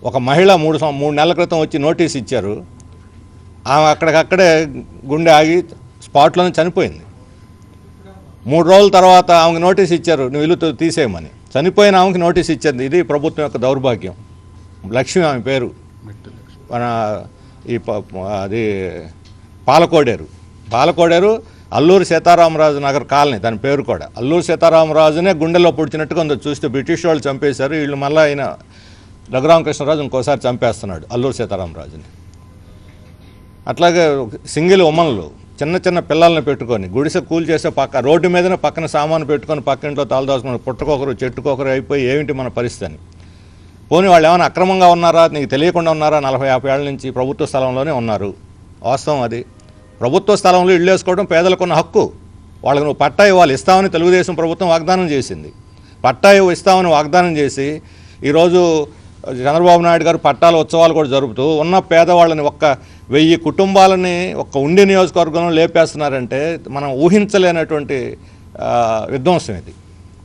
ఒక మహిళ 3 నెలల క్రితం వచ్చి నోటీస్ ఇచ్చారు. ఆమె అక్కడికక్కడే గుండె ఆగి స్పాట్లోనే చనిపోయింది. 3 రోజుల తర్వాత ఆమెకు నోటీస్ ఇచ్చారు, నువ్వు ఇల్లు తీసేయమని. చనిపోయిన ఆమెకి నోటీస్ ఇచ్చింది. ఇది ప్రభుత్వం యొక్క దౌర్భాగ్యం. లక్ష్మి ఆమె పేరు. మన అది పాలకోడేరు అల్లూరి సీతారామరాజు నగర్ కాలనీ, దాని పేరు కూడా. అల్లూరి సీతారామరాజునే గుండెల్లో పొడిచినట్టుగా ఉందో చూస్తే బ్రిటిష్ వాళ్ళు చంపేశారు. వీళ్ళు మళ్ళీ ఆయన రఘురామకృష్ణరాజు ఇంకోసారి చంపేస్తున్నాడు అల్లూరి సీతారామరాజుని. అట్లాగే సింగిల్ ఉమ్మన్లు చిన్న పిల్లల్ని పెట్టుకొని గుడిసె కూల్ చేసే రోడ్డు మీదనే పక్కన సామాను పెట్టుకొని పక్కింట్లో తలదాచుకుని పుట్టకొకరు చెట్టుకొకరు అయిపోయి ఏమిటి మన పరిస్థితి అని. పోనీ వాళ్ళు ఏమైనా అక్రమంగా ఉన్నారా, నీకు తెలియకుండా ఉన్నారా? 40-50 ఏళ్ళ నుంచి ప్రభుత్వ స్థలంలోనే ఉన్నారు. వాస్తవం అది. ప్రభుత్వ స్థలంలో ఇళ్ళు వేసుకోవడం పేదలకున్న హక్కు. వాళ్ళకి నువ్వు పట్టా ఇవ్వాలి. ఇస్తామని తెలుగుదేశం ప్రభుత్వం వాగ్దానం చేసింది. పట్టా ఇస్తామని వాగ్దానం చేసి ఈరోజు చంద్రబాబు నాయుడు గారు పట్టాల ఉత్సవాలు కూడా జరుపుతూ ఉన్న పేదవాళ్ళని 1000 కుటుంబాలని ఉండి నియోజకవర్గంలో లేపేస్తున్నారంటే మనం ఊహించలేనటువంటి విధ్వంసం ఇది.